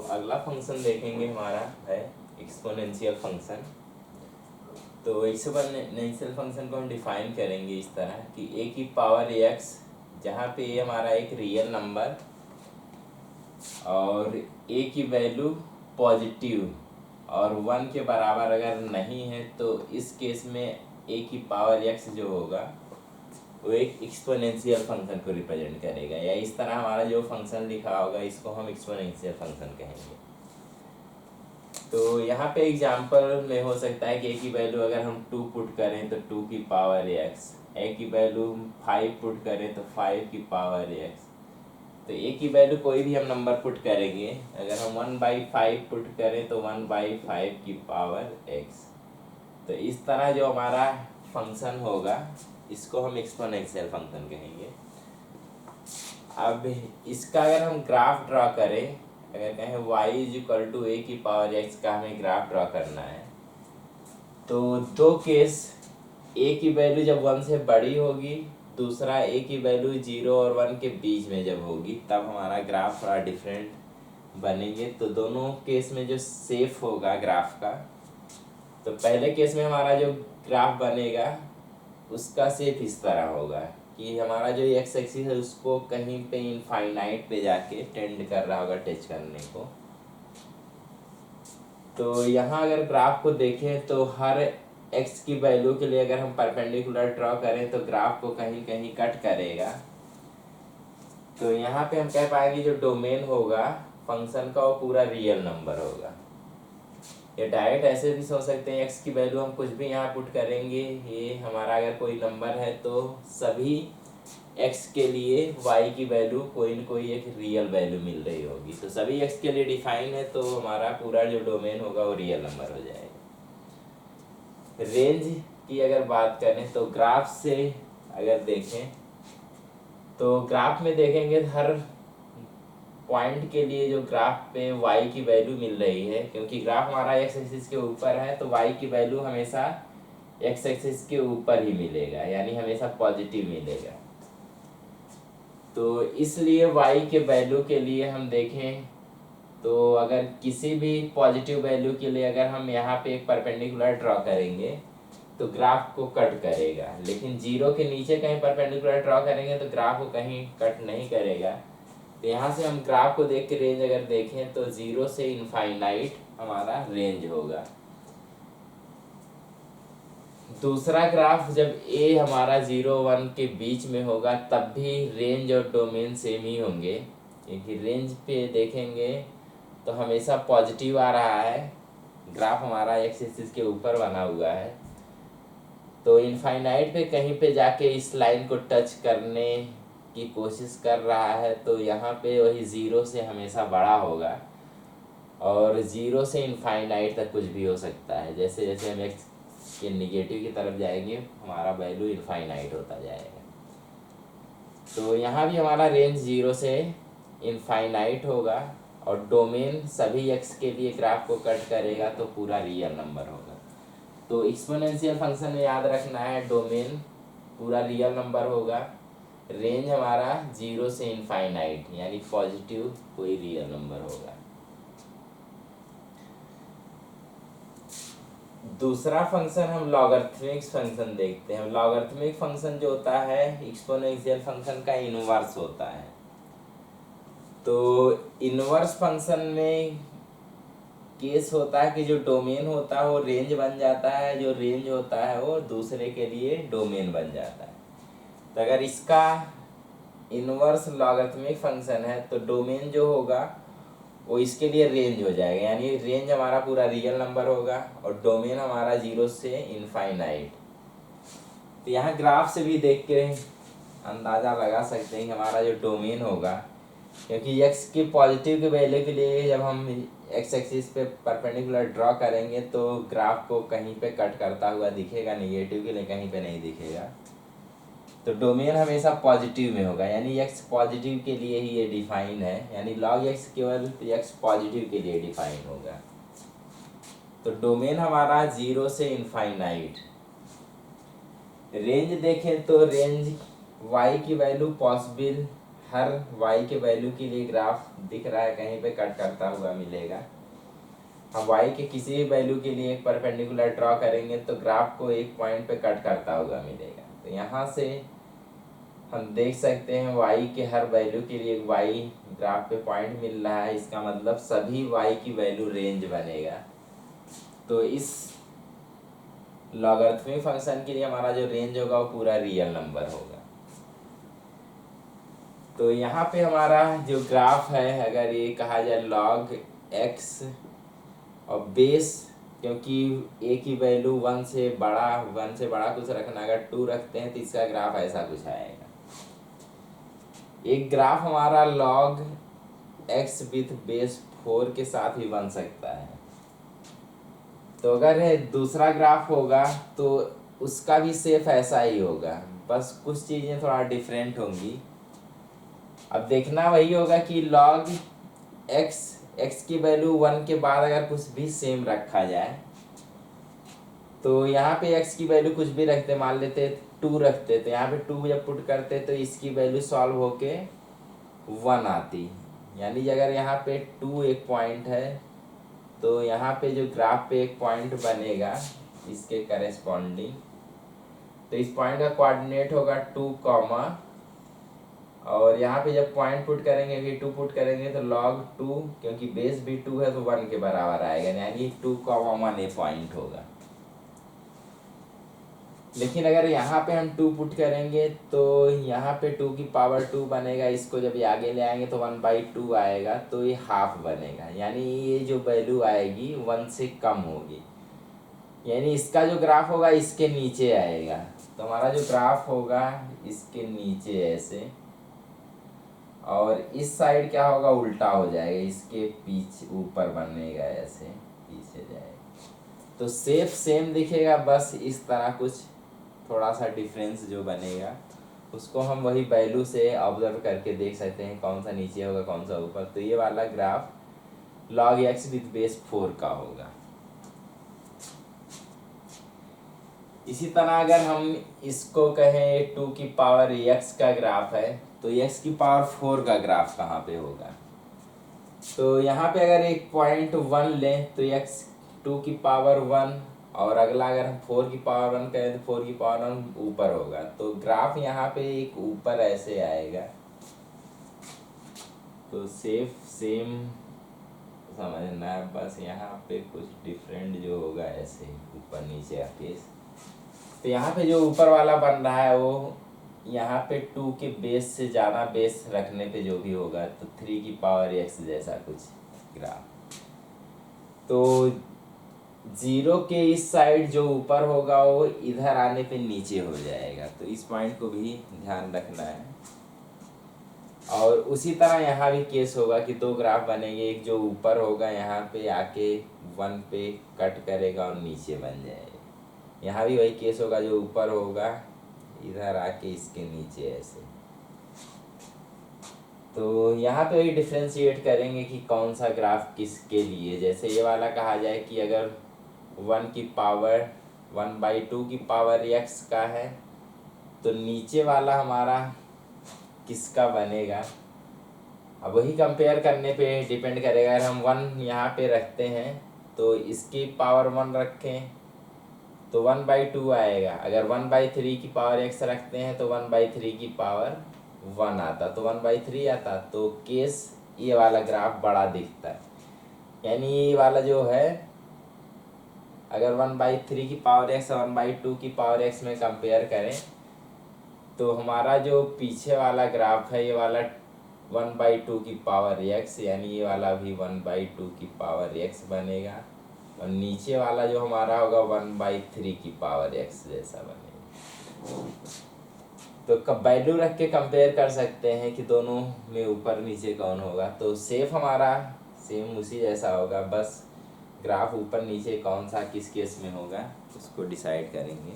अगला फंक्शन देखेंगे हमारा है एक्सपोनेंशियल फंक्शन। तो एक्सपोनेंशियल फंक्शन को हम डिफाइन करेंगे इस तरह कि ए की पावर एक्स, जहाँ पे ए हमारा एक रियल नंबर और ए की वैल्यू पॉजिटिव और 1 के बराबर अगर नहीं है तो इस केस में ए की पावर एक्स जो होगा वो एक एक्सपोनेंशियल फंक्शन को रिप्रेजेंट करेगा, या इस तरह हमारा जो फंक्शन लिखा होगा इसको हम एक्सपोनेंशियल फंक्शन कहेंगे। तो यहाँ पे एग्जांपल में हो सकता है कि ए की वैल्यू अगर हम 2 पुट करें तो 2 की पावर एक्स, ए की वैल्यू 5 पुट करें तो 5 की पावर एक्स। तो ए की वैल्यू कोई भी हम नंबर पुट करेंगे, अगर हम 1/5 पुट करें तो 1/5 की पावर एक्स। तो इस तरह जो हमारा फंक्शन होगा इसको हम एक्सपोनेंशियल फंक्शन कहेंगे। अब इसका अगर हम ग्राफ ड्रा करें, अगर कहें y = a की पावर x का हमें ग्राफ ड्रा करना है, तो दो केस, a की वैल्यू जब 1 से बड़ी होगी, दूसरा a की वैल्यू 0 और 1 के बीच में जब होगी, तब हमारा ग्राफ थोड़ा डिफरेंट बनेंगे। तो दोनों केस में जो शेप होगा ग्राफ का, तो पहले केस में हमारा जो ग्राफ बनेगा उसका शेप इस तरह होगा कि हमारा जो एक्स एक्सिस है उसको कहीं पे इनफाइनाइट पे जाके टेंड कर रहा होगा टच करने को। तो यहाँ अगर ग्राफ को देखें तो हर एक्स की वैल्यू के लिए अगर हम परपेंडिकुलर ड्रॉ करें तो ग्राफ को कहीं कहीं कट करेगा। तो यहाँ पे हम कह पाएंगे जो डोमेन होगा फंक्शन का वो पूरा रियल नंबर होगा। ये डायरेक्ट ऐसे भी सोच सकते हैं, एक्स की वैल्यू हम कुछ भी यहाँ पुट करेंगे, ये हमारा अगर कोई नंबर है तो सभी एक्स के लिए वाई की वैल्यू कोई न कोई एक रियल वैल्यू मिल रही होगी। तो सभी एक्स के लिए डिफाइन है, तो हमारा पूरा जो डोमेन होगा वो रियल नंबर हो जाएगा। रेंज की अगर बात करें तो ग्राफ से अगर देखें तो ग्राफ में देखेंगे हर पॉइंट के लिए जो ग्राफ पे y की वैल्यू मिल रही है, क्योंकि ग्राफ हमारा x एक्सिस के ऊपर है तो y की वैल्यू हमेशा x एक्सिस के ऊपर ही मिलेगा, यानी हमेशा पॉजिटिव मिलेगा। तो इसलिए y के वैल्यू के लिए हम देखें तो अगर किसी भी पॉजिटिव वैल्यू के लिए अगर हम यहाँ पे एक परपेंडिकुलर ड्रॉ करेंगे तो ग्राफ को कट करेगा, लेकिन 0 के नीचे कहीं परपेंडिकुलर ड्रॉ करेंगे तो ग्राफ को कहीं कट नहीं करेगा। तो यहाँ से हम ग्राफ को देख के रेंज अगर देखें तो 0 से इनफाइनाइट हमारा रेंज होगा। दूसरा ग्राफ जब a हमारा 0-1 के बीच में होगा तब भी रेंज और डोमेन सेम ही होंगे, क्योंकि रेंज पे देखेंगे तो हमेशा पॉजिटिव आ रहा है, ग्राफ हमारा एक्स एक्सिस के ऊपर बना हुआ है। तो इनफाइनाइट पे कहीं पे जाके इस लाइन को टच करने की कोशिश कर रहा है, तो यहाँ पे वही 0 से हमेशा बड़ा होगा और 0 से इनफाइनाइट तक कुछ भी हो सकता है। जैसे जैसे हम एक्स के निगेटिव की तरफ जाएंगे हमारा वैल्यू इनफाइनाइट होता जाएगा। तो यहाँ भी हमारा रेंज 0 से इनफाइनाइट होगा और डोमेन सभी एक्स के लिए ग्राफ को कट करेगा तो पूरा रियल नंबर होगा। तो एक्सपोनेंशियल फंक्शन में याद रखना है डोमेन पूरा रियल नंबर होगा, रेंज हमारा 0 से इनफाइनाइट यानी पॉजिटिव कोई रियल नंबर होगा। दूसरा फंक्शन हम लॉगरिथमिक फंक्शन देखते हैं। लॉगरिथमिक फंक्शन जो होता है एक्सपोनेंशियल फंक्शन का इनवर्स होता है। तो इनवर्स फंक्शन में केस होता है कि जो डोमेन होता है वो रेंज बन जाता है, जो रेंज होता है वो दूसरे के लिए डोमेन बन जाता है। तो अगर इसका इनवर्स लॉगरिथमिक फंक्शन है तो डोमेन जो होगा वो इसके लिए रेंज हो जाएगा, यानी रेंज हमारा पूरा रियल नंबर होगा और डोमेन हमारा 0 से इनफाइनाइट। तो यहाँ ग्राफ से भी देख के अंदाज़ा लगा सकते हैं कि हमारा जो डोमेन होगा, क्योंकि x की पॉजिटिव के वैल्यू के लिए जब हम x एक्सिस पे परपेंडिकुलर ड्रॉ करेंगे तो ग्राफ को कहीं पे कट करता हुआ दिखेगा, निगेटिव के लिए कहीं पे नहीं दिखेगा। तो डोमेन हमेशा पॉजिटिव में होगा, यानी x पॉजिटिव के लिए ही ये डिफाइन है, यानी log x केवल x पॉजिटिव के लिए डिफाइन होगा। तो डोमेन हमारा 0 से इनफाइनाइट। रेंज देखें तो रेंज y की वैल्यू पॉसिबल हर y के वैल्यू के लिए ग्राफ दिख रहा है, कहीं पे कट करता हुआ मिलेगा। हम y के किसी भी वैल्यू के लिए एक परपेंडिकुलर ड्रॉ करेंगे तो ग्राफ को एक पॉइंट पे कट करता हुआ मिलेगा। तो यहाँ से हम देख सकते हैं y के हर वैल्यू के लिए एक y ग्राफ पे पॉइंट मिल रहा है, इसका मतलब सभी y की वैल्यू रेंज बनेगा। तो इस लॉगरिथमिक फंक्शन के लिए हमारा जो रेंज होगा वो पूरा रियल नंबर होगा। तो यहाँ पे हमारा जो ग्राफ है, अगर ये कहा जाए log x और बेस, क्योंकि a की वैल्यू 1 से बड़ा कुछ रखना, अगर 2 रखते हैं तो इसका ग्राफ ऐसा कुछ आएगा। एक ग्राफ हमारा log x विथ बेस 4 के साथ भी बन सकता है। तो अगर है दूसरा ग्राफ होगा तो उसका भी शेप ऐसा ही होगा, बस कुछ चीज़ें थोड़ा डिफरेंट होंगी। अब देखना वही होगा कि log x की वैल्यू 1 के बाद अगर कुछ भी सेम रखा जाए, तो यहाँ पे x की वैल्यू कुछ भी रखते, मान लेते 2 रखते, तो यहाँ पे 2 जब पुट करते तो इसकी वैल्यू सॉल्व होके 1 आती। यानी अगर यहाँ पे 2 एक पॉइंट है तो यहाँ पे जो ग्राफ पे एक पॉइंट बनेगा इसके करेस्पॉन्डिंग, तो इस पॉइंट का कोऑर्डिनेट होगा 2, और यहाँ पे जब पॉइंट पुट करेंगे कि 2 पुट करेंगे तो log 2, क्योंकि बेस भी 2 है तो 1 के बराबर आएगा, यानी 2, 1 ये पॉइंट होगा। लेकिन अगर यहाँ पे हम 2 पुट करेंगे तो यहाँ पे 2 की पावर 2 बनेगा, इसको जब ये आगे ले आएंगे तो 1/2 आएगा, तो ये हाफ बनेगा, यानी ये जो वैल्यू आएगी 1 से कम होगी, यानी इसका जो ग्राफ होगा इसके नीचे आएगा। तो हमारा जो ग्राफ होगा इसके नीचे ऐसे, और इस साइड क्या होगा, उल्टा हो जाएगा, इसके पीछे ऊपर बनेगा, ऐसे पीछे जाएगा। तो शेप सेम दिखेगा, बस इस तरह कुछ थोड़ा सा डिफरेंस जो बनेगा उसको हम वही वैल्यू से ऑब्जर्व करके देख सकते हैं कौन सा नीचे होगा कौन सा ऊपर। तो ये वाला graph log x with base 4 का होगा। इसी तरह अगर हम इसको कहें 2 की पावर x का ग्राफ है, तो x की पावर 4 का ग्राफ कहाँ पे होगा। तो यहाँ पे अगर एक पॉइंट 1 लें तो x 2 की पावर 1, और अगला अगर हम 4 की पावर 1 करें तो 4 की पावर 1 ऊपर होगा। तो ग्राफ यहाँ पे एक ऊपर ऐसे आएगा, तो सेम समझना है, बस यहाँ पे कुछ डिफरेंट जो होगा ऐसे ऊपर नीचे का फेस। तो यहाँ पे जो ऊपर वाला बन रहा है वो यहाँ पे 2 के बेस से ज़्यादा बेस रखने पे जो भी होगा, तो 3 की पावर x जैसा कुछ ग्राफ। तो 0 के इस साइड जो ऊपर होगा वो इधर आने पे नीचे हो जाएगा, तो इस पॉइंट को भी ध्यान रखना है। और उसी तरह यहाँ भी केस होगा कि 2 ग्राफ बनेंगे, एक जो ऊपर होगा यहाँ पे आके 1 पे कट करेगा और नीचे बन जाएगा। यहाँ भी वही केस होगा, जो ऊपर होगा इधर आके इसके नीचे ऐसे। तो यहाँ पे वही डिफ्रेंशिएट करेंगे कि कौन सा ग्राफ किसके लिए। जैसे ये वाला कहा जाए कि अगर 1 की पावर 1/2 की पावर x का है, तो नीचे वाला हमारा किसका बनेगा। अब वही कंपेयर करने पे डिपेंड करेगा। अगर हम 1 यहाँ पे रखते हैं तो इसकी पावर 1 रखें तो 1/2 आएगा। अगर 1/3 की पावर x रखते हैं तो 1/3 की पावर 1 आता, तो 1/3 आता। तो केस ये वाला ग्राफ बड़ा दिखता है, यानी ये वाला जो है अगर 1/3 की पावर x और 1/2 की पावर x में कंपेयर करें तो हमारा जो पीछे वाला ग्राफ है ये वाला 1/2 की पावर x, यानी ये वाला भी 1/2 की पावर x बनेगा, और नीचे वाला जो हमारा होगा 1/3 की पावर x जैसा बनेगा। तो कब वैल्यू रख के कंपेयर कर सकते हैं कि दोनों में ऊपर नीचे कौन होगा। तो शेप हमारा सेम उसी जैसा होगा, बस ग्राफ ऊपर नीचे कौन सा किस केस में होगा उसको डिसाइड करेंगे।